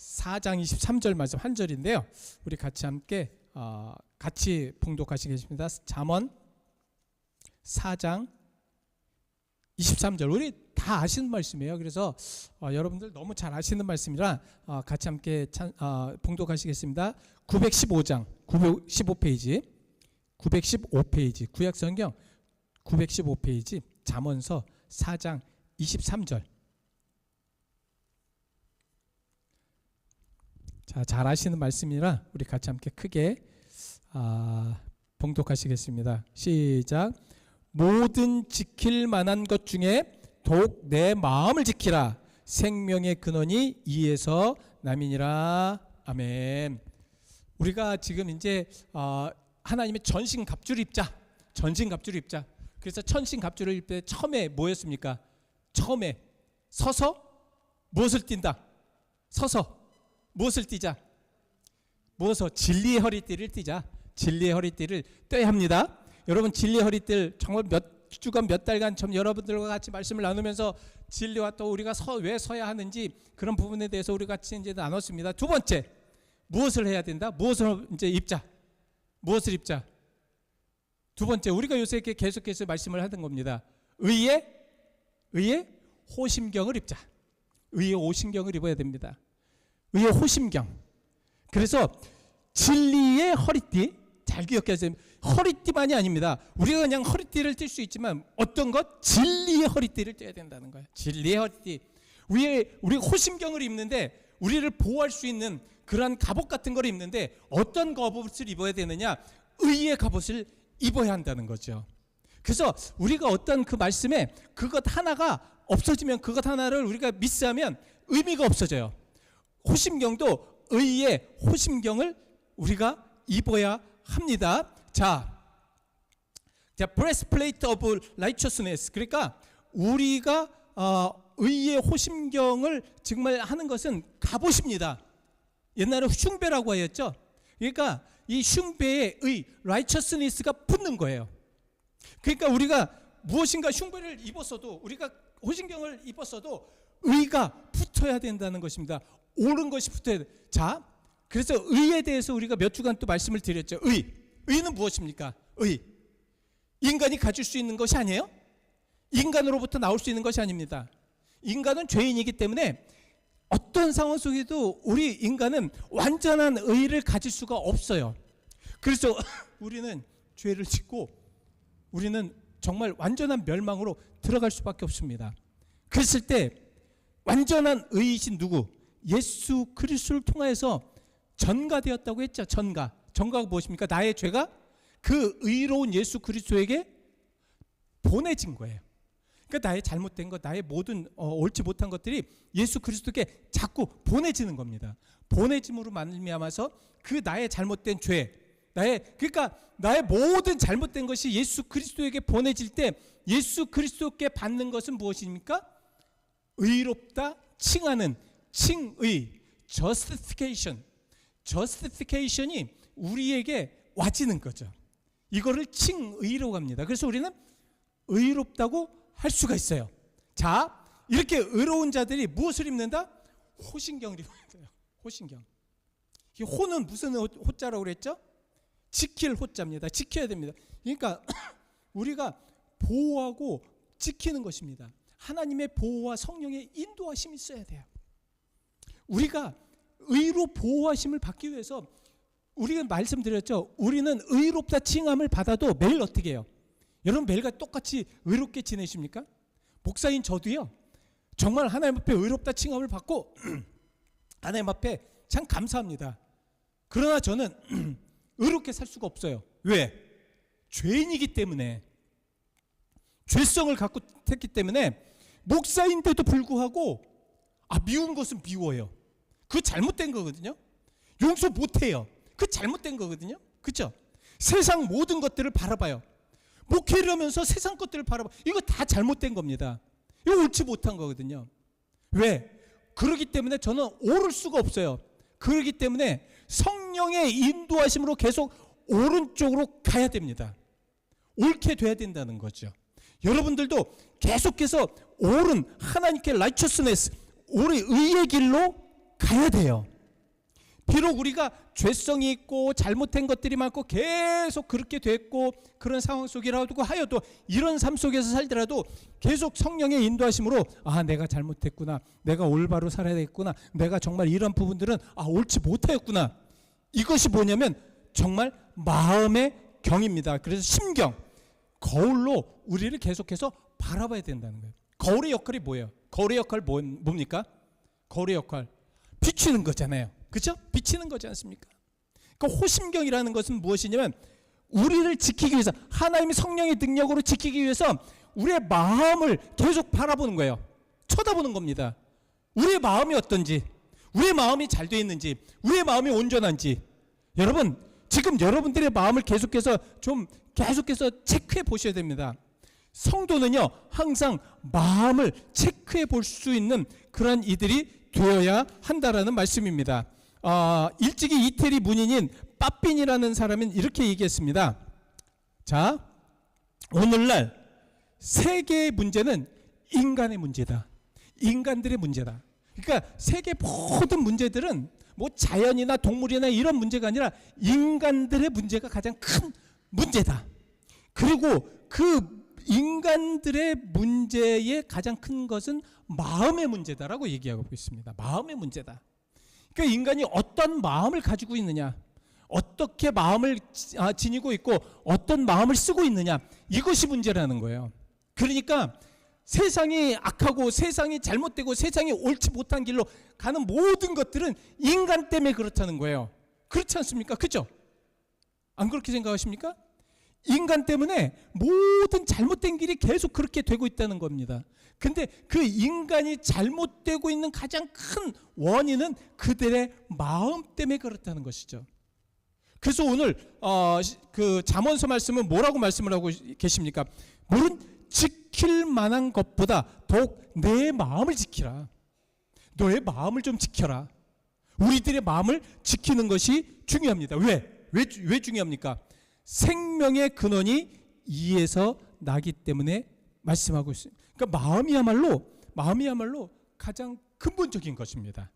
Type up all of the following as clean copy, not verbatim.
4장 23절 말씀 한 절인데요. 우리 같이 함께 같이 봉독하시겠습니다. 잠언 4장 23절. 우리 다 아시는 말씀이에요. 그래서 여러분들 너무 잘 아시는 말씀이라 같이 함께 봉독하시겠습니다. 915장 915페이지 915페이지 구약성경 915페이지 잠언서 4장 23절. 자, 잘 아시는 말씀이라 우리 같이 함께 크게 봉독하시겠습니다. 시작. 모든 지킬 만한 것 중에 더욱 내 마음을 지키라. 생명의 근원이 이에서 남이니라. 아멘. 우리가 지금 이제 하나님의 전신갑주를 입자. 전신갑주를 입자. 그래서 전신갑주를 입을 때 처음에 뭐였습니까? 처음에 서서 무엇을 띈다? 서서 무엇을 띠자? 모서 진리의 허리띠를 띠자. 진리의 허리띠를 떼야 합니다. 여러분, 진리의 허리띠를 정말 몇 주간 몇 달간 좀 여러분들과 같이 말씀을 나누면서 진리와 또 우리가 왜 서야 하는지 그런 부분에 대해서 우리 같이 이제 나눴습니다. 두 번째, 무엇을 해야 된다? 무엇을 이제 입자? 무엇을 입자? 두 번째, 우리가 요새 이렇게 계속해서 말씀을 하던 겁니다. 의의 호심경을 입자. 의의 호심경을 입어야 됩니다. 의의 호심경. 그래서 진리의 허리띠, 잘 기억하세요. 허리띠만이 아닙니다. 우리가 그냥 허리띠를 뗄 수 있지만 어떤 것? 진리의 허리띠를 떼야 된다는 거예요. 진리의 허리띠. 우리가 호심경을 입는데 우리를 보호할 수 있는 그러한 갑옷 같은 걸 입는데 어떤 갑옷을 입어야 되느냐? 의의 갑옷을 입어야 한다는 거죠. 그래서 우리가 어떤 그 말씀에 그것 하나가 없어지면 그것 하나를 우리가 미스하면 의미가 없어져요. 호심경도 의의 호심경을 우리가 입어야 합니다. 자, breastplate of righteousness. 그러니까 우리가 의의 호심경을 정말 하는 것은 갑옷입니다. 옛날에 흉배라고 하였죠. 그러니까 이 흉배에 의 righteousness가 붙는 거예요. 그러니까 우리가 무엇인가 흉배를 입었어도 우리가 호심경을 입었어도 의가 붙어야 된다는 것입니다. 옳은 것이 붙어야 돼. 자, 그래서 의에 대해서 우리가 몇 주간 또 말씀을 드렸죠. 의는 무엇입니까? 인간이 가질 수 있는 것이 아니에요. 인간으로부터 나올 수 있는 것이 아닙니다. 인간은 죄인이기 때문에 어떤 상황 속에도 우리 인간은 완전한 의를 가질 수가 없어요. 그래서 우리는 죄를 짓고 우리는 정말 완전한 멸망으로 들어갈 수밖에 없습니다. 그랬을 때 완전한 의이신 누구? 예수 그리스도를 통하여서 전가되었다고 했죠. 전가가 무엇입니까? 나의 죄가 그 의로운 예수 그리스도에게 보내진 거예요. 그러니까 나의 잘못된 것, 나의 모든 옳지 못한 것들이 예수 그리스도께 자꾸 보내지는 겁니다. 보내짐으로 말미암아서 그 나의 잘못된 죄, 그러니까 나의 모든 잘못된 것이 예수 그리스도에게 보내질 때 예수 그리스도께 받는 것은 무엇입니까? 의롭다 칭하는 칭의, justification이 우리에게 와지는 거죠. 이거를 칭의라고 합니다. 그래서 우리는 의롭다고 할 수가 있어요. 자, 이렇게 의로운 자들이 무엇을 입는다? 호심경을 입어야 돼요. 호심경. 이 호는 무슨 호자라고 그랬죠? 지킬 호자입니다. 지켜야 됩니다. 그러니까 우리가 보호하고 지키는 것입니다. 하나님의 보호와 성령의 인도하심이 있어야 돼요. 우리가 의로 보호하심을 받기 위해서 우리가 말씀드렸죠. 우리는 의롭다 칭함을 받아도 매일 어떻게 해요? 여러분 매일과 똑같이 의롭게 지내십니까? 목사인 저도요. 정말 하나님 앞에 의롭다 칭함을 받고 하나님 앞에 참 감사합니다. 그러나 저는 의롭게 살 수가 없어요. 왜? 죄인이기 때문에, 죄성을 갖고 했기 때문에 목사인데도 불구하고 미운 것은 미워요. 그거 잘못된 거거든요. 용서 못해요. 그거 잘못된 거거든요. 그렇죠? 세상 모든 것들을 바라봐요. 목회를 하면서 세상 것들을 바라봐. 이거 다 잘못된 겁니다. 이거 옳지 못한 거거든요. 왜? 그러기 때문에 저는 옳을 수가 없어요. 그러기 때문에 성령의 인도하심으로 계속 오른쪽으로 가야 됩니다. 옳게 돼야 된다는 거죠. 여러분들도 계속해서 옳은 하나님께 righteousness, 옳은 의의 길로 가야 돼요. 비록 우리가 죄성이 있고 잘못된 것들이 많고 계속 그렇게 됐고 그런 상황 속이라도 하여도 이런 삶 속에서 살더라도 계속 성령의 인도하심으로 내가 잘못했구나, 내가 올바로 살아야 되겠구나, 내가 정말 이런 부분들은 옳지 못하였구나. 이것이 뭐냐면 정말 마음의 경입니다. 그래서 심경, 거울로 우리를 계속해서 바라봐야 된다는 거예요. 거울의 역할이 뭐예요? 거울의 역할 뭡니까? 거울의 역할 비추는 거잖아요. 그렇죠? 비치는 거지 않습니까? 그러니까 호심경이라는 것은 무엇이냐면 우리를 지키기 위해서, 하나님의 성령의 능력으로 지키기 위해서 우리의 마음을 계속 바라보는 거예요. 쳐다보는 겁니다. 우리의 마음이 어떤지, 우리의 마음이 잘 되어 있는지, 우리의 마음이 온전한지. 여러분, 지금 여러분들의 마음을 계속해서 체크해 보셔야 됩니다. 성도는요, 항상 마음을 체크해 볼 수 있는 그런 이들이 되어야 한다라는 말씀입니다. 일찍이 이태리 문인인 빠핀이라는 사람은 이렇게 얘기했습니다. 자, 오늘날 세계의 문제는 인간의 문제다. 인간들의 문제다. 그러니까 세계 모든 문제들은 뭐 자연이나 동물이나 이런 문제가 아니라 인간들의 문제가 가장 큰 문제다. 그리고 그 인간들의 문제의 가장 큰 것은 마음의 문제다라고 얘기하고 있습니다. 마음의 문제다. 그러니까 인간이 어떤 마음을 가지고 있느냐, 어떻게 마음을 지니고 있고 어떤 마음을 쓰고 있느냐, 이것이 문제라는 거예요. 그러니까 세상이 악하고 세상이 잘못되고 세상이 옳지 못한 길로 가는 모든 것들은 인간 때문에 그렇다는 거예요. 그렇지 않습니까? 그죠? 안 그렇게 생각하십니까? 인간 때문에 모든 잘못된 길이 계속 그렇게 되고 있다는 겁니다. 근데 그 인간이 잘못되고 있는 가장 큰 원인은 그들의 마음 때문에 그렇다는 것이죠. 그래서 오늘 그 잠언서 말씀은 뭐라고 말씀을 하고 계십니까? 물은 지킬 만한 것보다 더욱 내 마음을 지키라. 너의 마음을 좀 지켜라. 우리들의 마음을 지키는 것이 중요합니다. 왜 중요합니까? 생명의 근원이 이에서 나기 때문에 말씀하고 있어요. 그러니까 마음이야말로 가장 근본적인 것입니다.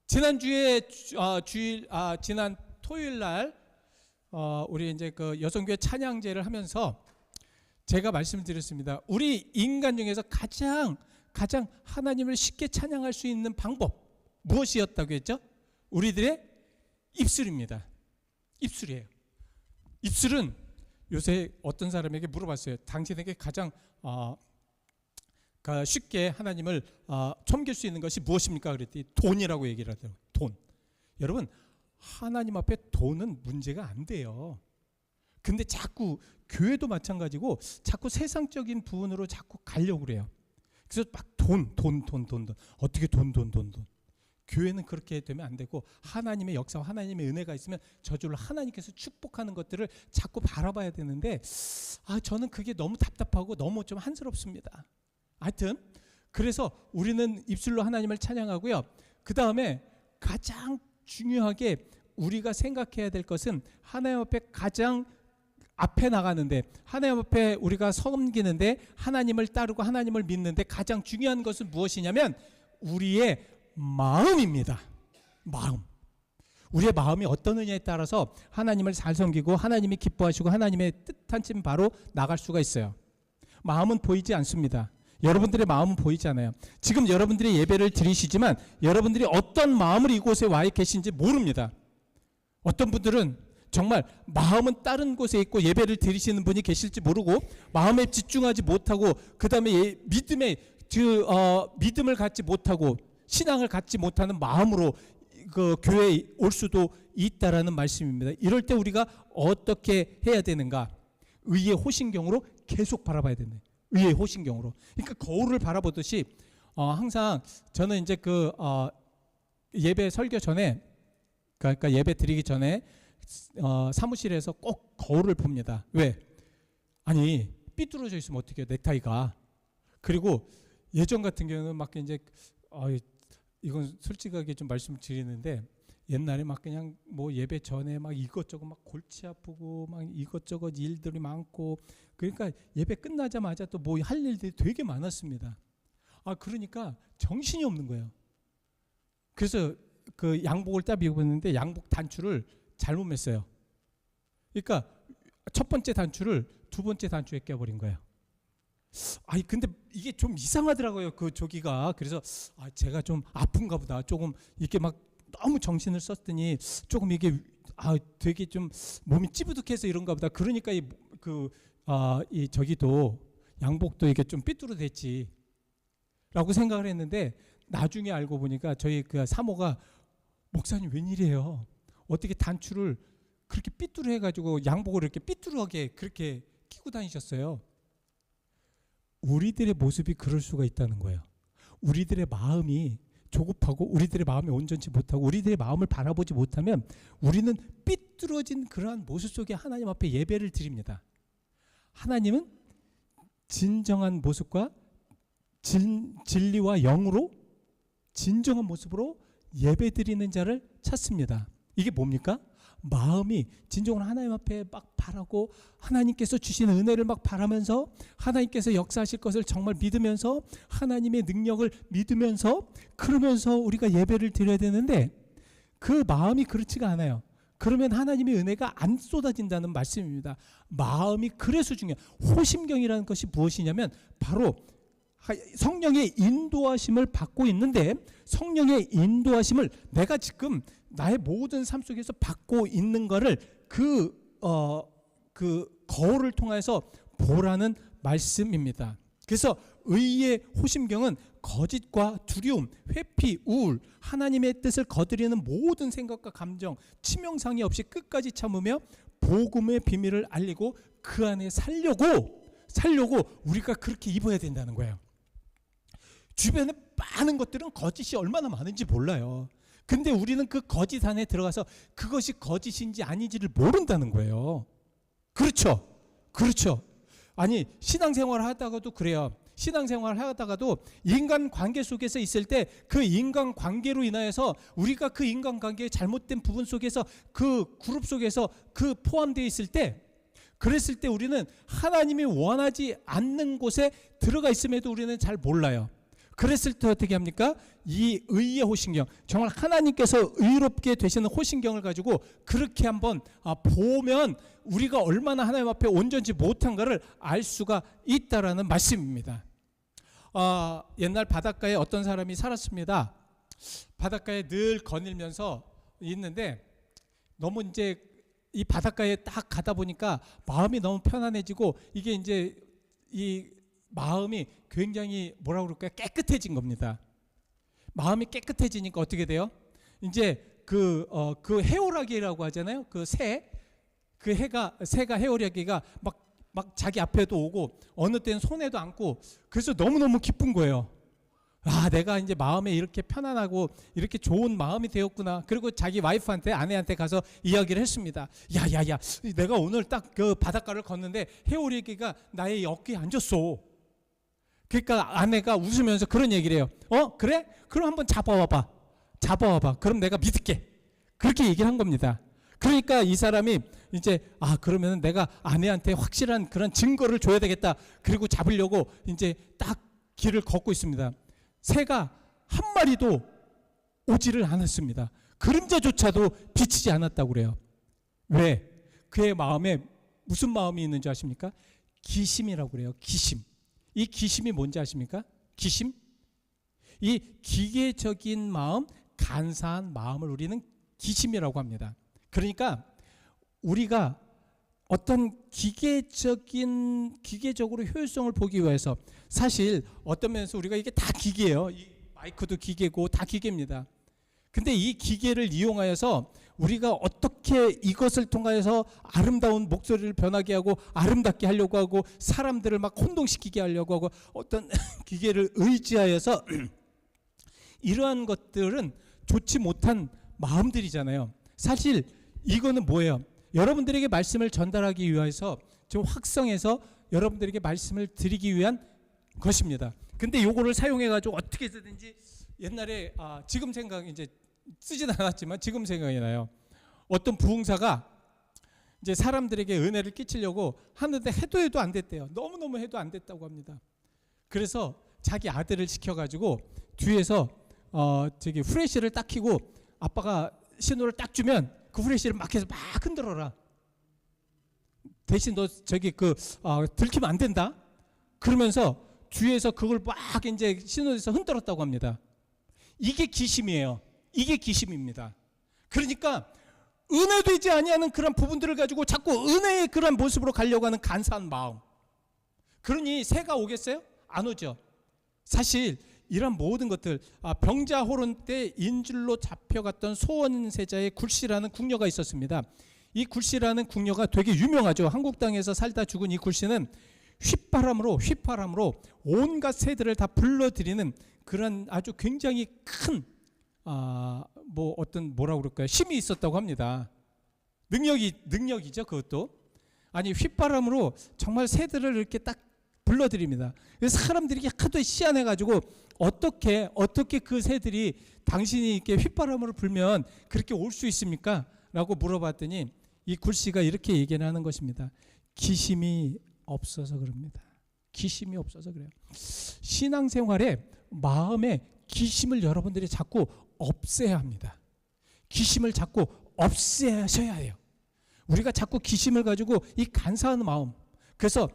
지난주에 지난 토요일 날 우리 이제 그 여성교회 찬양제를 하면서 제가 말씀드렸습니다. 우리 인간 중에서 가장 하나님을 쉽게 찬양할 수 있는 방법 무엇이었다고 했죠? 우리들의 입술입니다. 입술이에요. 입술은 요새 어떤 사람에게 물어봤어요. 당신에게 가장 쉽게 하나님을 섬길 수 있는 것이 무엇입니까? 그랬더니 돈이라고 얘기를 하더라고요. 돈. 여러분, 하나님 앞에 돈은 문제가 안 돼요. 근데 자꾸 교회도 마찬가지고 자꾸 세상적인 부분으로 자꾸 가려고 그래요. 그래서 막 돈. 어떻게 돈. 교회는 그렇게 되면 안 되고 하나님의 역사와 하나님의 은혜가 있으면 저절로 하나님께서 축복하는 것들을 자꾸 바라봐야 되는데 저는 그게 너무 답답하고 너무 좀 한스럽습니다. 하여튼 그래서 우리는 입술로 하나님을 찬양하고요. 그 다음에 가장 중요하게 우리가 생각해야 될 것은 하나님 앞에 가장 앞에 나가는데, 하나님 앞에 우리가 섬기는데, 하나님을 따르고 하나님을 믿는데 가장 중요한 것은 무엇이냐면 우리의 마음입니다. 마음. 우리의 마음이 어떠느냐에 따라서 하나님을 잘 섬기고 하나님이 기뻐하시고 하나님의 뜻한 쯤 바로 나갈 수가 있어요. 마음은 보이지 않습니다. 여러분들의 마음은 보이지 않아요. 지금 여러분들이 예배를 드리시지만 여러분들이 어떤 마음으로 이곳에 와 계신지 모릅니다. 어떤 분들은 정말 마음은 다른 곳에 있고 예배를 드리시는 분이 계실지 모르고 마음에 집중하지 못하고 그 다음에 믿음을 갖지 못하고 신앙을 갖지 못하는 마음으로 그 교회에 올 수도 있다라는 말씀입니다. 이럴 때 우리가 어떻게 해야 되는가? 의의 호신경으로 계속 바라봐야 된다. 의의 호신경으로. 그러니까 거울을 바라보듯이 항상 저는 이제 예배 설교 전에, 그러니까 예배 드리기 전에 사무실에서 꼭 거울을 봅니다. 왜? 아니 삐뚤어져 있으면 어떻게 해요? 넥타이가. 그리고 예전 같은 경우는 막 이제 이건 솔직하게 좀 말씀드리는데 옛날에 막 그냥 뭐 예배 전에 막 이것저것 막 골치 아프고 막 이것저것 일들이 많고 그러니까 예배 끝나자마자 또 뭐 할 일들이 되게 많았습니다. 그러니까 정신이 없는 거예요. 그래서 그 양복을 딱 입었는데 양복 단추를 잘못 맸어요. 그러니까 첫 번째 단추를 두 번째 단추에 껴버린 거예요. 아니 근데 이게 좀 이상하더라고요. 그 저기가. 그래서 제가 좀 아픈가 보다. 조금 이렇게 막 너무 정신을 썼더니 조금 이게 되게 좀 몸이 찌부득해서 이런가 보다. 그러니까 이 저기도 양복도 이게 좀 삐뚤어졌지 라고 생각을 했는데, 나중에 알고 보니까 저희 그 사모가 목사님 웬일이에요? 어떻게 단추를 그렇게 삐뚤어 해가지고 양복을 이렇게 삐뚤하게 그렇게 끼고 다니셨어요? 우리들의 모습이 그럴 수가 있다는 거예요. 우리들의 마음이 조급하고 우리들의 마음이 온전치 못하고 우리들의 마음을 바라보지 못하면 우리는 삐뚤어진 그러한 모습 속에 하나님 앞에 예배를 드립니다. 하나님은 진정한 모습과 진리와 영으로 진정한 모습으로 예배드리는 자를 찾습니다. 이게 뭡니까? 마음이 진정으로 하나님 앞에 막 바라고 하나님께서 주시는 은혜를 막 바라면서 하나님께서 역사하실 것을 정말 믿으면서 하나님의 능력을 믿으면서 그러면서 우리가 예배를 드려야 되는데, 그 마음이 그렇지가 않아요. 그러면 하나님의 은혜가 안 쏟아진다는 말씀입니다. 마음이 그래서 중요해요. 호심경이라는 것이 무엇이냐면 바로 성령의 인도하심을 받고 있는데, 성령의 인도하심을 내가 지금 나의 모든 삶 속에서 받고 있는 거를 그 거울을 통해서 보라는 말씀입니다. 그래서 의의 호심경은 거짓과 두려움, 회피, 우울, 하나님의 뜻을 거스르는 모든 생각과 감정, 치명상의 없이 끝까지 참으며 복음의 비밀을 알리고 그 안에 살려고 우리가 그렇게 입어야 된다는 거예요. 주변에 많은 것들은 거짓이 얼마나 많은지 몰라요. 근데 우리는 그 거짓 안에 들어가서 그것이 거짓인지 아닌지를 모른다는 거예요. 그렇죠? 아니 신앙생활을 하다가도 그래요. 신앙생활을 하다가도 인간관계 속에서 있을 때 그 인간관계로 인하여서 우리가 그 인간관계의 잘못된 부분 속에서 그 그룹 속에서 그 포함되어 있을 때, 그랬을 때 우리는 하나님이 원하지 않는 곳에 들어가 있음에도 우리는 잘 몰라요. 그랬을 때 어떻게 합니까? 이 의의 호심경, 정말 하나님께서 의롭게 되시는 호심경을 가지고 그렇게 한번 보면 우리가 얼마나 하나님 앞에 온전치 못한가를 알 수가 있다라는 말씀입니다. 옛날 바닷가에 어떤 사람이 살았습니다. 바닷가에 늘 거닐면서 있는데 너무 이제 이 바닷가에 딱 가다 보니까 마음이 너무 편안해지고 이게 이제 이 마음이 굉장히 뭐라고 그럴까요? 깨끗해진 겁니다. 마음이 깨끗해지니까 어떻게 돼요? 이제 그 해오라기라고 하잖아요. 새가 해오라기가 막 자기 앞에도 오고 어느 때는 손에도 안고, 그래서 너무너무 기쁜 거예요. 내가 이제 마음에 이렇게 편안하고 이렇게 좋은 마음이 되었구나. 그리고 자기 와이프한테, 아내한테 가서 이야기를 했습니다. 야야야, 내가 오늘 딱 그 바닷가를 걷는데 해오라기가 나의 어깨에 앉았어. 그러니까 아내가 웃으면서 그런 얘기를 해요. 그래? 그럼 한번 잡아와봐. 그럼 내가 믿을게. 그렇게 얘기를 한 겁니다. 그러니까 이 사람이 이제 그러면 내가 아내한테 확실한 그런 증거를 줘야 되겠다. 그리고 잡으려고 이제 딱 길을 걷고 있습니다. 새가 한 마리도 오지를 않았습니다. 그림자조차도 비치지 않았다고 그래요. 왜? 그의 마음에 무슨 마음이 있는지 아십니까? 기심이라고 그래요. 기심. 이 기심이 뭔지 아십니까? 기심? 이 기계적인 마음, 간사한 마음을 우리는 기심이라고 합니다. 그러니까 우리가 어떤 기계적으로 효율성을 보기 위해서, 사실 어떤 면에서 우리가 이게 다 기계예요. 이 마이크도 기계고 다 기계입니다. 근데 이 기계를 이용하여서 우리가 어떻게 이것을 통하여서 아름다운 목소리를 변하게 하고 아름답게 하려고 하고 사람들을 막 혼동시키게 하려고 하고 어떤 기계를 의지하여서 이러한 것들은 좋지 못한 마음들이잖아요. 사실 이거는 뭐예요? 여러분들에게 말씀을 전달하기 위해서 좀 확성해서 여러분들에게 말씀을 드리기 위한 것입니다. 근데 요거를 사용해가지고 어떻게 쓰든지, 옛날에 지금 생각 이제 쓰진 않았지만 지금 생각이 나요. 어떤 부흥사가 이제 사람들에게 은혜를 끼치려고 하는데 해도 안 됐대요. 너무너무 해도 안 됐다고 합니다. 그래서 자기 아들을 시켜가지고 뒤에서 저기 후레쉬를 딱 켜고 아빠가 신호를 딱 주면 그 후레쉬를 막 해서 막 흔들어라. 대신 너 저기 들키면 안 된다. 그러면서 주위에서 그걸 막 이제 신호에서 흔들었다고 합니다. 이게 기심이에요. 이게 기심입니다. 그러니까 은혜되지 아니하는 그런 부분들을 가지고 자꾸 은혜의 그런 모습으로 가려고 하는 간사한 마음. 그러니 새가 오겠어요? 안 오죠. 사실 이런 모든 것들, 병자호론 때 인줄로 잡혀갔던 소원세자의 굴씨라는 궁녀가 있었습니다. 이 굴씨라는 궁녀가 되게 유명하죠. 한국 땅에서 살다 죽은 이 굴씨는 휘파람으로 온갖 새들을 다 불러들이는 그런 아주 굉장히 큰 뭐라고 그럴까요? 힘이 있었다고 합니다. 능력이죠, 그것도. 아니, 휘바람으로 정말 새들을 이렇게 딱 불러들입니다. 그래서 사람들이 하도 시안해가지고 어떻게 그 새들이 당신이 이렇게 휘바람으로 불면 그렇게 올 수 있습니까? 라고 물어봤더니 이 굴씨가 이렇게 얘기를 하는 것입니다. 기심이 없어서 그럽니다. 기심이 없어서 그래요. 신앙생활에 마음에 기심을 여러분들이 자꾸 없애야 합니다. 기심을 자꾸 없애셔야 해요. 우리가 자꾸 기심을 가지고 이 간사한 마음, 그래서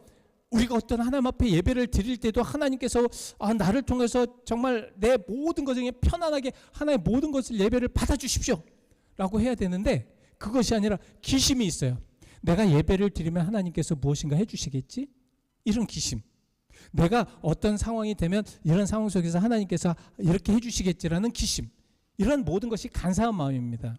우리가 어떤 하나님 앞에 예배를 드릴 때도 하나님께서 나를 통해서 정말 내 모든 것 중에 편안하게 하나의 모든 것을 예배를 받아주십시오 라고 해야 되는데, 그것이 아니라 기심이 있어요. 내가 예배를 드리면 하나님께서 무엇인가 해주시겠지? 이런 기심. 내가 어떤 상황이 되면 이런 상황 속에서 하나님께서 이렇게 해주시겠지라는 기심. 이런 모든 것이 간사한 마음입니다.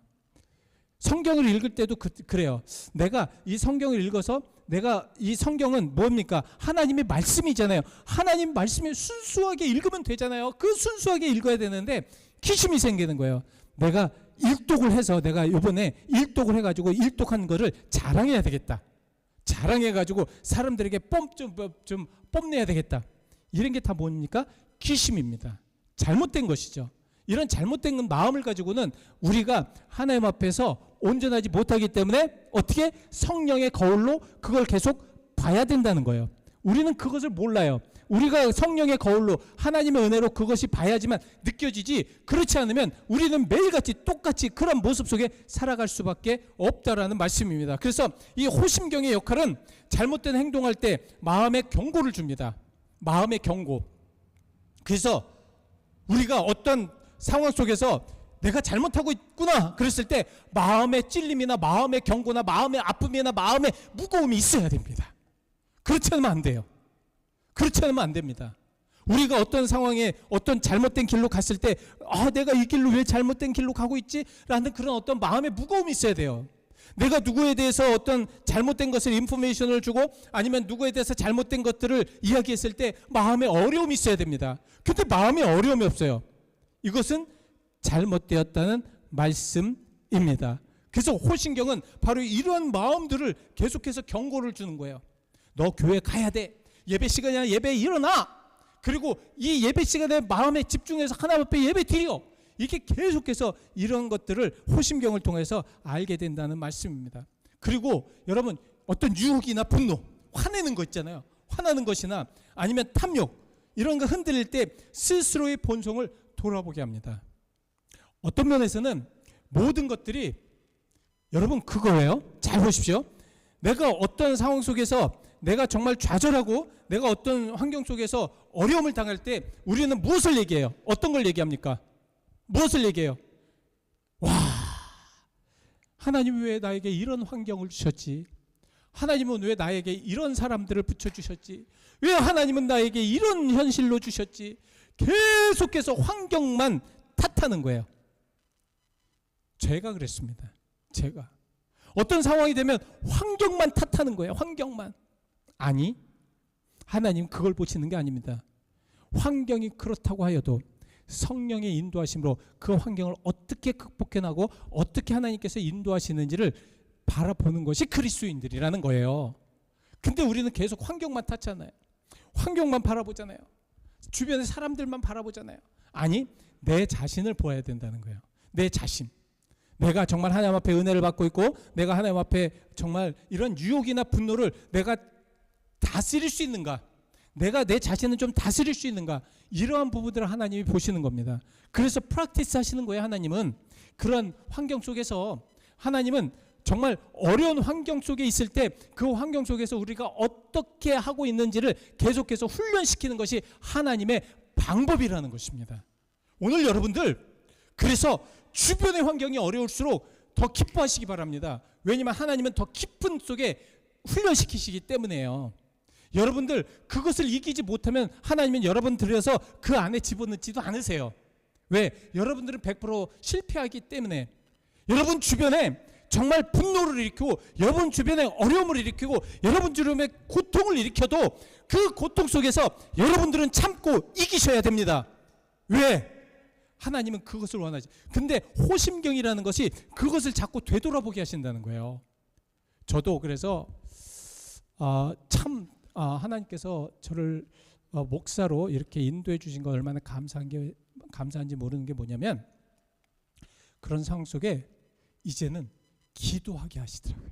성경을 읽을 때도 그래요. 내가 이 성경을 읽어서 내가 이 성경은 뭡니까? 하나님의 말씀이잖아요. 하나님 말씀을 순수하게 읽으면 되잖아요. 그 순수하게 읽어야 되는데 기심이 생기는 거예요. 내가 일독을 해서 내가 이번에 일독을 해가지고 일독한 거를 자랑해야 되겠다. 자랑해가지고 사람들에게 좀 뽐내야 되겠다. 이런 게 다 뭡니까? 기심입니다. 잘못된 것이죠. 이런 잘못된 마음을 가지고는 우리가 하나님 앞에서 온전하지 못하기 때문에 어떻게 성령의 거울로 그걸 계속 봐야 된다는 거예요. 우리는 그것을 몰라요. 우리가 성령의 거울로 하나님의 은혜로 그것이 봐야지만 느껴지지, 그렇지 않으면 우리는 매일같이 똑같이 그런 모습 속에 살아갈 수밖에 없다라는 말씀입니다. 그래서 이 호심경의 역할은 잘못된 행동할 때 마음의 경고를 줍니다. 마음의 경고. 그래서 우리가 어떤 상황 속에서 내가 잘못하고 있구나 그랬을 때 마음의 찔림이나 마음의 경고나 마음의 아픔이나 마음의 무거움이 있어야 됩니다. 그렇지 않으면 안 돼요. 그렇지 않으면 안 됩니다. 우리가 어떤 상황에 어떤 잘못된 길로 갔을 때 내가 이 길로 왜 잘못된 길로 가고 있지? 라는 그런 어떤 마음의 무거움이 있어야 돼요. 내가 누구에 대해서 어떤 잘못된 것을 인포메이션을 주고 아니면 누구에 대해서 잘못된 것들을 이야기했을 때 마음에 어려움이 있어야 됩니다. 근데 마음에 어려움이 없어요. 이것은 잘못되었다는 말씀입니다. 그래서 호신경은 바로 이러한 마음들을 계속해서 경고를 주는 거예요. 너 교회 가야 돼. 예배 시간이야. 예배에 일어나. 그리고 이 예배 시간에 마음에 집중해서 하나님 앞에 예배 드려. 이게 계속해서 이런 것들을 호심경을 통해서 알게 된다는 말씀입니다. 그리고 여러분, 어떤 유혹이나 분노, 화내는 거 있잖아요. 화나는 것이나 아니면 탐욕, 이런 거 흔들릴 때 스스로의 본성을 돌아보게 합니다. 어떤 면에서는 모든 것들이 여러분 그거예요. 잘 보십시오. 내가 어떤 상황 속에서 내가 정말 좌절하고 내가 어떤 환경 속에서 어려움을 당할 때 우리는 무엇을 얘기해요? 어떤 걸 얘기합니까? 무엇을 얘기해요? 와, 하나님이 왜 나에게 이런 환경을 주셨지? 하나님은 왜 나에게 이런 사람들을 붙여주셨지? 왜 하나님은 나에게 이런 현실로 주셨지? 계속해서 환경만 탓하는 거예요. 제가 그랬습니다. 제가 어떤 상황이 되면 환경만 탓하는 거예요. 환경만. 아니, 하나님 그걸 보시는 게 아닙니다. 환경이 그렇다고 하여도 성령의 인도하심으로 그 환경을 어떻게 극복해나고 어떻게 하나님께서 인도하시는지를 바라보는 것이 그리스도인들이라는 거예요. 근데 우리는 계속 환경만 탓하잖아요. 환경만 바라보잖아요. 주변의 사람들만 바라보잖아요. 아니, 내 자신을 보아야 된다는 거예요. 내 자신. 내가 정말 하나님 앞에 은혜를 받고 있고 내가 하나님 앞에 정말 이런 유혹이나 분노를 내가 다스릴 수 있는가? 내가 내 자신을 좀 다스릴 수 있는가? 이러한 부분들을 하나님이 보시는 겁니다. 그래서 프랙티스 하시는 거예요. 하나님은 그런 환경 속에서 하나님은 정말 어려운 환경 속에 있을 때 그 환경 속에서 우리가 어떻게 하고 있는지를 계속해서 훈련시키는 것이 하나님의 방법이라는 것입니다. 오늘 여러분들 그래서 주변의 환경이 어려울수록 더 기뻐하시기 바랍니다. 왜냐하면 하나님은 더 깊은 속에 훈련시키시기 때문에요. 여러분들 그것을 이기지 못하면 하나님은 여러분 들여서 그 안에 집어넣지도 않으세요. 왜? 여러분들은 100% 실패하기 때문에. 여러분 주변에 정말 분노를 일으키고 여러분 주변에 어려움을 일으키고 여러분 주변에 고통을 일으켜도 그 고통 속에서 여러분들은 참고 이기셔야 됩니다. 왜? 하나님은 그것을 원하지. 근데 호심경이라는 것이 그것을 자꾸 되돌아보게 하신다는 거예요. 저도 그래서 하나님께서 저를 목사로 이렇게 인도해 주신 거 얼마나 감사한지 모르는 게 뭐냐면 그런 상황 속에 이제는 기도하게 하시더라고요.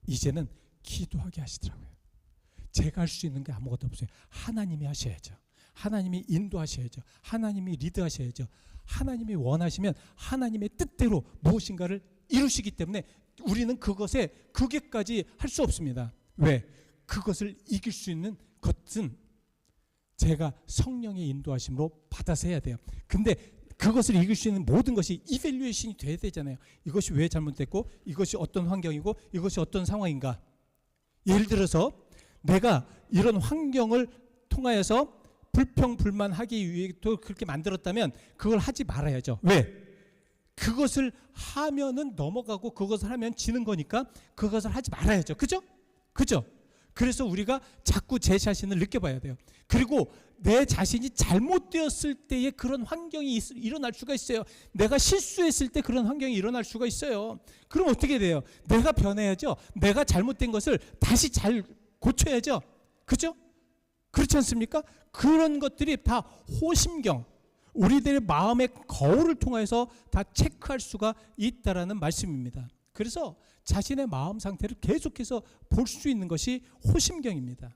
이제는 기도하게 하시더라고요. 제가 할 수 있는 게 아무것도 없어요. 하나님이 하셔야죠. 하나님이 인도하셔야죠. 하나님이 리드하셔야죠. 하나님이 원하시면 하나님의 뜻대로 무엇인가를 이루시기 때문에 우리는 그게까지 할 수 없습니다. 왜? 그것을 이길 수 있는 것은 제가 성령의 인도하심으로 받아서 해야 돼요. 근데 그것을 이길 수 있는 모든 것이 이밸류에이션이 돼야 되잖아요. 이것이 왜 잘못됐고 이것이 어떤 환경이고 이것이 어떤 상황인가. 예를 들어서 내가 이런 환경을 통하여서 불평불만하기 위해 또 그렇게 만들었다면 그걸 하지 말아야죠. 왜? 그것을 하면은 넘어가고 그것을 하면 지는 거니까 그것을 하지 말아야죠. 그죠? 그죠? 그래서 우리가 자꾸 제 자신을 느껴봐야 돼요. 그리고 내 자신이 잘못되었을 때에 그런 환경이 일어날 수가 있어요. 내가 실수했을 때 그런 환경이 일어날 수가 있어요. 그럼 어떻게 돼요? 내가 변해야죠. 내가 잘못된 것을 다시 잘 고쳐야죠. 그죠? 그렇지 않습니까? 그런 것들이 다 호심경, 우리들의 마음의 거울을 통해서 다 체크할 수가 있다라는 말씀입니다. 그래서 자신의 마음 상태를 계속해서 볼 수 있는 것이 호심경입니다.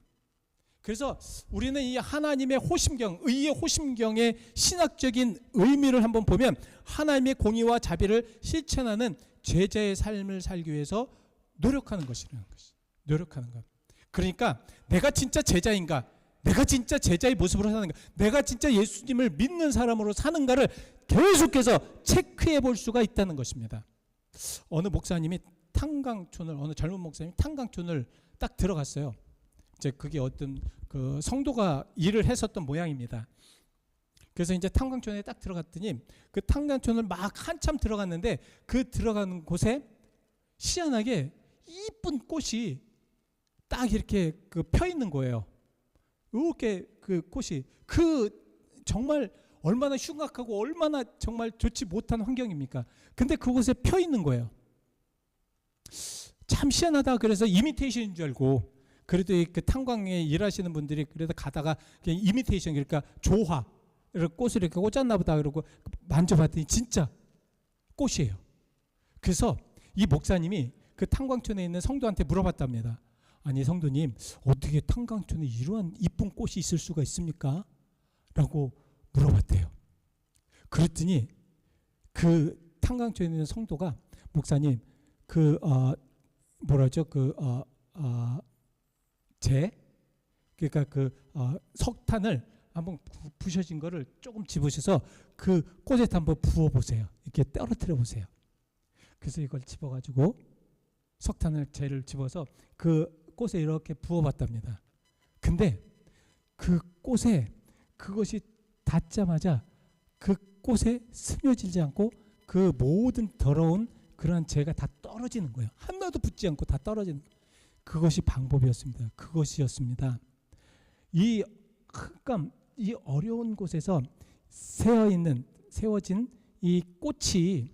그래서 우리는 이 하나님의 호심경, 의의 호심경의 신학적인 의미를 한번 보면 하나님의 공의와 자비를 실천하는 제자의 삶을 살기 위해서 노력하는 것이라는 것이. 노력하는 것. 그러니까 내가 진짜 제자인가? 내가 진짜 제자의 모습으로 사는가? 내가 진짜 예수님을 믿는 사람으로 사는가를 계속해서 체크해 볼 수가 있다는 것입니다. 어느 목사님이 어느 젊은 목사님이 탄광촌을 딱 들어갔어요. 이제 그게 어떤 그 성도가 일을 했었던 모양입니다. 그래서 이제 탄광촌에 딱 들어갔더니 그 탄광촌을 막 한참 들어갔는데 그 들어가는 곳에 희한하게 이쁜 꽃이 딱 이렇게 펴 있는 거예요. 이렇게 그 꽃이 정말 얼마나 흉악하고 얼마나 정말 좋지 못한 환경입니까? 근데 그곳에 펴 있는 거예요. 참 희한하다. 그래서 이미테이션인 줄 알고 그래도 그 탄광에 일하시는 분들이 그래도 가다가 그냥 이미테이션 그러니까 조화 꽃을 이렇게 꽂았나 보다 그러고 만져봤더니 진짜 꽃이에요. 그래서 이 목사님이 그 탄광촌에 있는 성도한테 물어봤답니다. 아니 성도님 어떻게 탄광촌에 이러한 이쁜 꽃이 있을 수가 있습니까? 라고 물어봤대요. 그랬더니 그 탄광촌에 있는 성도가 목사님 석탄을 한번 부셔진 거를 조금 집으셔서 그 꽃에 한번 부어보세요. 이렇게 떨어뜨려 보세요. 그래서 이걸 집어가지고 재를 집어서 그 꽃에 이렇게 부어봤답니다. 근데 그 꽃에 그것이 닿자마자 그 꽃에 스며들지 않고 그 모든 더러운 그러한 재가 다 떨어지는 거예요. 하나도 붙지 않고 다 떨어지는 거예요. 그것이 방법이었습니다. 그것이었습니다. 이 어려운 곳에서 세워진 이 꽃이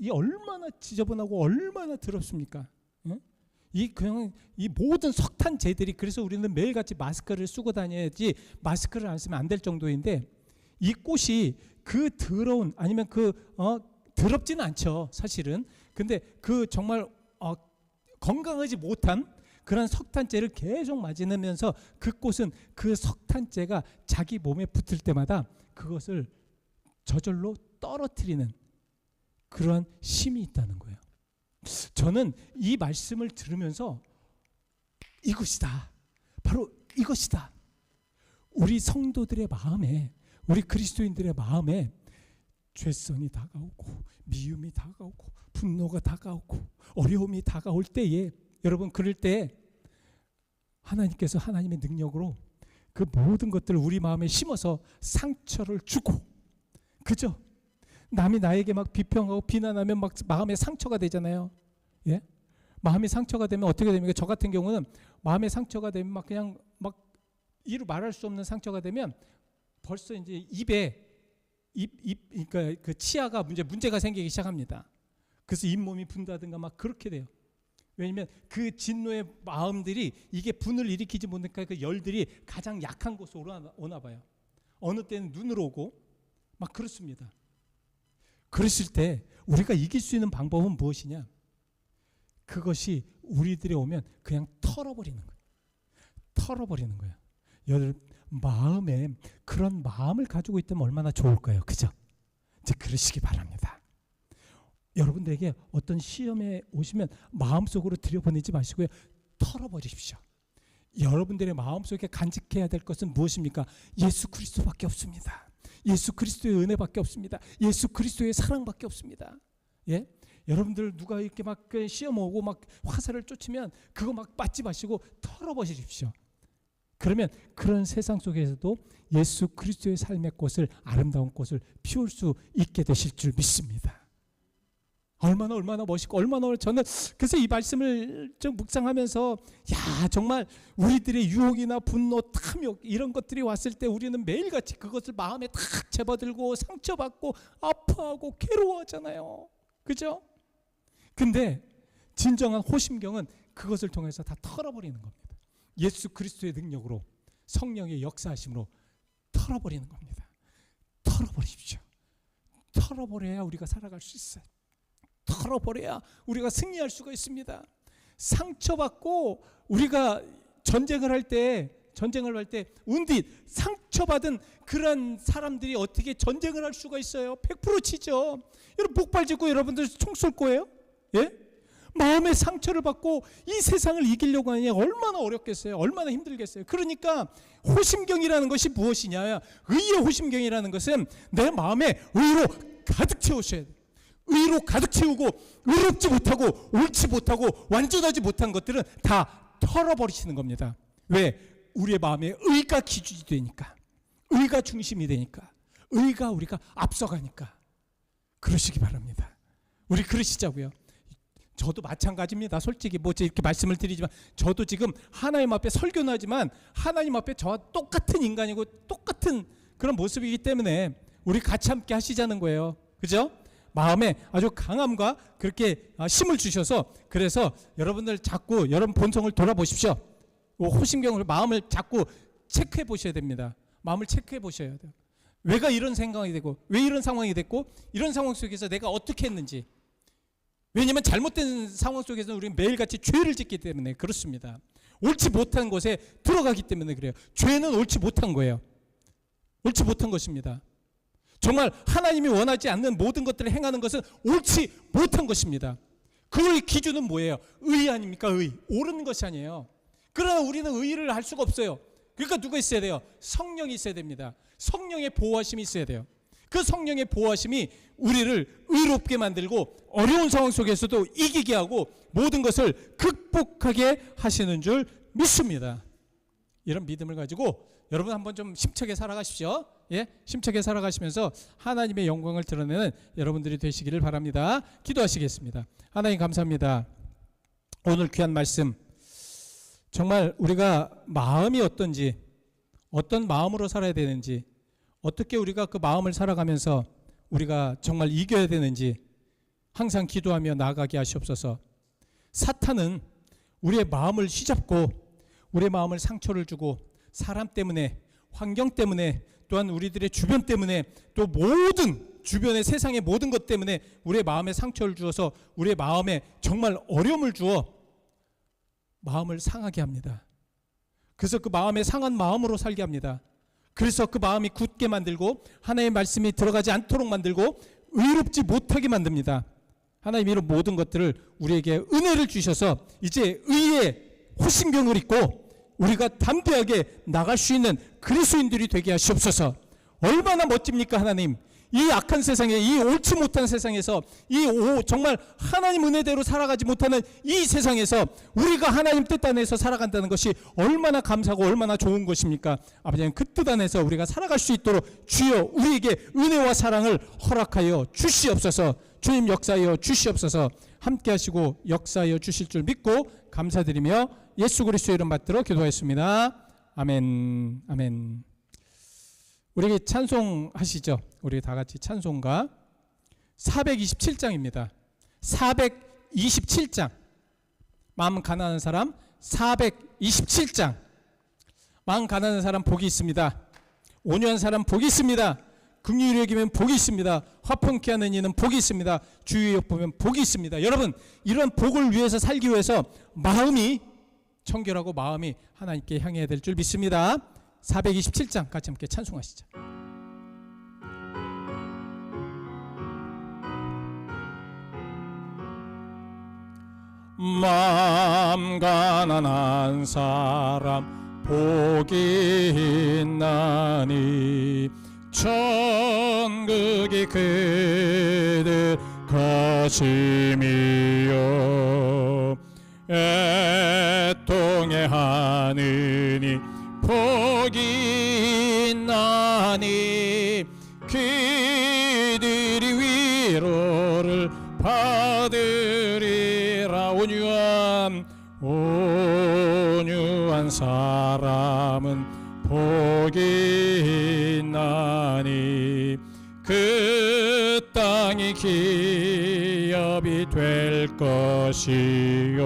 이 얼마나 지저분하고 얼마나 더럽습니까? 이 모든 석탄재들이 그래서 우리는 매일같이 마스크를 쓰고 다녀야지 마스크를 안 쓰면 안 될 정도인데 이 꽃이 그 더러운 아니면 더럽지는 않죠 사실은. 근데 그 정말 건강하지 못한 그런 석탄재를 계속 맞으면서 그 꽃은 그 석탄재가 자기 몸에 붙을 때마다 그것을 저절로 떨어뜨리는 그런 힘이 있다는 거예요. 저는 이 말씀을 들으면서 이것이다, 바로 이것이다. 우리 성도들의 마음에, 우리 그리스도인들의 마음에 죄성이 다가오고 미움이 다가오고 분노가 다가오고 어려움이 다가올 때에, 여러분 그럴 때 하나님께서 하나님의 능력으로 그 모든 것들을 우리 마음에 심어서 상처를 주고, 그죠? 남이 나에게 막 비평하고 비난하면 막 마음에 상처가 되잖아요. 예? 마음이 상처가 되면 어떻게 됩니까? 저 같은 경우는 마음에 상처가 되면 막 그냥 막 이루 말할 수 없는 상처가 되면 벌써 이제 입에 그러니까 그 치아가 문제가 생기기 시작합니다. 그래서 잇몸이 분다든가 막 그렇게 돼요. 왜냐면 그 진노의 마음들이 이게 분을 일으키지 못하니까 그 열들이 가장 약한 곳으로 오나 봐요. 어느 때는 눈으로 오고 막 그렇습니다. 그랬을 때 우리가 이길 수 있는 방법은 무엇이냐? 그것이 우리들에 오면 그냥 털어버리는 거예요. 털어버리는 거예요. 여러분 마음에 그런 마음을 가지고 있다면 얼마나 좋을까요? 그죠? 이제 그러시기 바랍니다. 여러분들에게 어떤 시험에 오시면 마음속으로 들여보내지 마시고요. 털어버리십시오. 여러분들의 마음속에 간직해야 될 것은 무엇입니까? 예수 그리스도밖에 없습니다. 예수 그리스도의 은혜밖에 없습니다. 예수 그리스도의 사랑밖에 없습니다. 예? 여러분들 누가 이렇게 막 시험 오고 막 화살을 쫓으면 그거 막 맞지 마시고 털어버리십시오. 그러면 그런 세상 속에서도 예수 그리스도의 삶의 꽃을, 아름다운 꽃을 피울 수 있게 되실 줄 믿습니다. 얼마나 멋있고 저는 그래서 이 말씀을 좀 묵상하면서 정말 우리들의 유혹이나 분노, 탐욕 이런 것들이 왔을 때 우리는 매일같이 그것을 마음에 탁 집어들고 상처받고 아파하고 괴로워하잖아요. 그죠? 근데 진정한 호심경은 그것을 통해서 다 털어버리는 겁니다. 예수 그리스도의 능력으로, 성령의 역사하심으로 털어버리는 겁니다. 털어버리십시오. 털어버려야 우리가 살아갈 수 있어요. 털어버려야 우리가 승리할 수가 있습니다. 상처받고 우리가 전쟁을 할 때 운디 상처받은 그런 사람들이 어떻게 전쟁을 할 수가 있어요? 100% 치죠. 여러분 목발 짚고 여러분들 총 쏠 거예요? 예? 마음의 상처를 받고 이 세상을 이기려고 하니 얼마나 어렵겠어요? 얼마나 힘들겠어요? 그러니까 호심경이라는 것이 무엇이냐? 의의 호심경이라는 것은 내 마음에 의로 가득 채우셔야 돼요. 의로 가득 채우고 의롭지 못하고 옳지 못하고 완전하지 못한 것들은 다 털어버리시는 겁니다. 왜? 우리의 마음에 의가 기준이 되니까, 의가 중심이 되니까, 의가 우리가 앞서가니까. 그러시기 바랍니다. 우리 그러시자고요. 저도 마찬가지입니다. 솔직히 이렇게 말씀을 드리지만 저도 지금 하나님 앞에 설교는 하지만 하나님 앞에 저와 똑같은 인간이고 똑같은 그런 모습이기 때문에 우리 같이 함께 하시자는 거예요. 그죠? 마음에 아주 강함과 그렇게 힘을 주셔서, 그래서 여러분들 자꾸 여러분 본성을 돌아보십시오. 호심경을, 마음을 자꾸 체크해 보셔야 됩니다. 마음을 체크해 보셔야 돼요. 왜가 이런 생각이 되고, 왜 이런 상황이 됐고, 이런 상황 속에서 내가 어떻게 했는지. 왜냐하면 잘못된 상황 속에서는 우리는 매일같이 죄를 짓기 때문에 그렇습니다. 옳지 못한 곳에 들어가기 때문에 그래요. 죄는 옳지 못한 거예요. 옳지 못한 것입니다. 정말 하나님이 원하지 않는 모든 것들을 행하는 것은 옳지 못한 것입니다. 그의 기준은 뭐예요? 의 아닙니까? 의. 옳은 것이 아니에요. 그러나 우리는 의를 할 수가 없어요. 그러니까 누가 있어야 돼요? 성령이 있어야 됩니다. 성령의 보호하심이 있어야 돼요. 그 성령의 보호하심이 우리를 의롭게 만들고 어려운 상황 속에서도 이기게 하고 모든 것을 극복하게 하시는 줄 믿습니다. 이런 믿음을 가지고 여러분 한번 좀 힘차게 살아가십시오. 예? 힘차게 살아가시면서 하나님의 영광을 드러내는 여러분들이 되시기를 바랍니다. 기도하시겠습니다. 하나님 감사합니다. 오늘 귀한 말씀, 정말 우리가 마음이 어떤지, 어떤 마음으로 살아야 되는지, 어떻게 우리가 그 마음을 살아가면서 우리가 정말 이겨야 되는지 항상 기도하며 나아가게 하시옵소서. 사탄은 우리의 마음을 휘잡고 우리의 마음을 상처를 주고 사람 때문에, 환경 때문에, 또한 우리들의 주변 때문에, 또 모든 주변의 세상의 모든 것 때문에 우리의 마음에 상처를 주어서 우리의 마음에 정말 어려움을 주어 마음을 상하게 합니다. 그래서 그 마음에 상한 마음으로 살게 합니다. 그래서 그 마음이 굳게 만들고 하나님의 말씀이 들어가지 않도록 만들고 의롭지 못하게 만듭니다. 하나님이 이런 모든 것들을 우리에게 은혜를 주셔서 이제 의의 호심경을 입고 우리가 담대하게 나갈 수 있는 그리스도인들이 되게 하시옵소서. 얼마나 멋집니까 하나님. 이 악한 세상에, 이 옳지 못한 세상에서, 정말 하나님 은혜대로 살아가지 못하는 이 세상에서 우리가 하나님 뜻 안에서 살아간다는 것이 얼마나 감사하고 얼마나 좋은 것입니까? 아버지는 그 뜻 안에서 우리가 살아갈 수 있도록 주여 우리에게 은혜와 사랑을 허락하여 주시옵소서. 주님 역사하여 주시옵소서. 함께 하시고 역사하여 주실 줄 믿고 감사드리며 예수 그리스도의 이름 받들어 기도하였습니다. 아멘. 아멘. 우리 찬송하시죠. 우리 다 같이 찬송가 427장입니다. 427장. 마음 가난한 사람 427장. 마음 가난한 사람 복이 있습니다. 온유한 사람 복이 있습니다. 긍휼히 여기면 복이 있습니다. 화평케 하는 이는 복이 있습니다. 주의 역 보면 복이 있습니다. 여러분, 이런 복을 위해서 살기 위해서 마음이 청결하고 마음이 하나님께 향해야 될 줄 믿습니다. 427장 같이 함께 찬송하시죠. 마음 가난한 사람 복이 있나니 천국이 그들 것임이요 애통해 하느니 복이 있나니 그들이 위로를 받으리라. 온유한 사람은 복이 있나니 그 땅이 기업이 될 것이요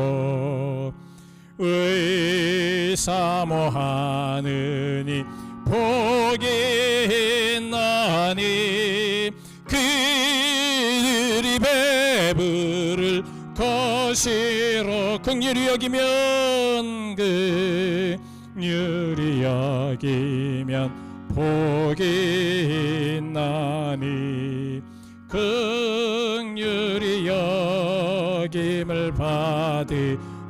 의사모하느니 복이 있나니 그들이 배부를 것이로 긍휼히 여기면 긍휼히 여기면 복이 있나니 긍휼히 여김을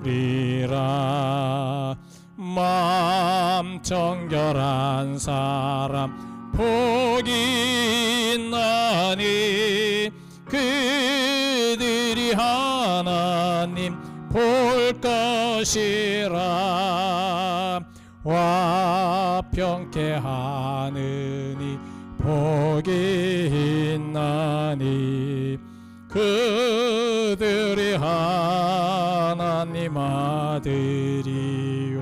받으리라. 마음 정결한 사람 복이 있나니 그들이 하나님 볼 것이라. 화평케 하느니 복이 있나니 그들이 하나님 아들이요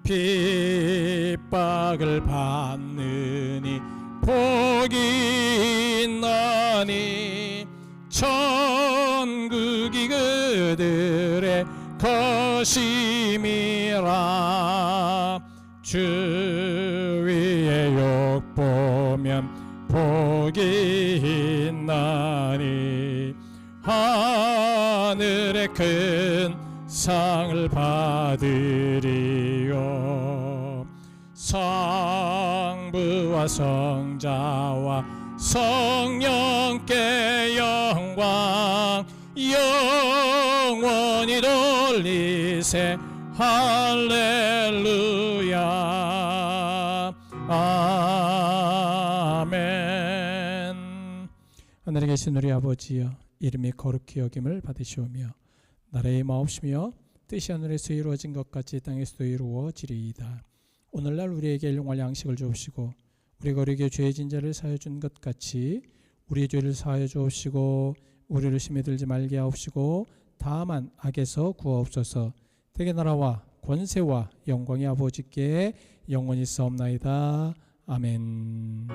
핍박을 받느니 복이 있나니 천국이 그들의 것임이라. 주위의 욕 보면 복이 있나니 하늘의 큰 상을 받으리요. 성부와 성자와 성령께 영광 영원히 돌리세. 할렐루야. 아멘. 하늘에 계신 우리 아버지여, 이름이 거룩히 여김을 받으시오며 나라의 마옵시며 뜻이 하늘에서 이루어진 것 같이 땅에서도 이루어지리이다. 오늘날 우리에게 일용할 양식을 주옵시고 우리가 우리에게 죄진 자를 사하여 준 것 같이 우리의 죄를 사하여 주옵시고 우리를 심에 들지 말게 하옵시고 다만 악에서 구하옵소서. 대개 나라와 권세와 영광이 아버지께 영원히 있사옵나이다. 아멘.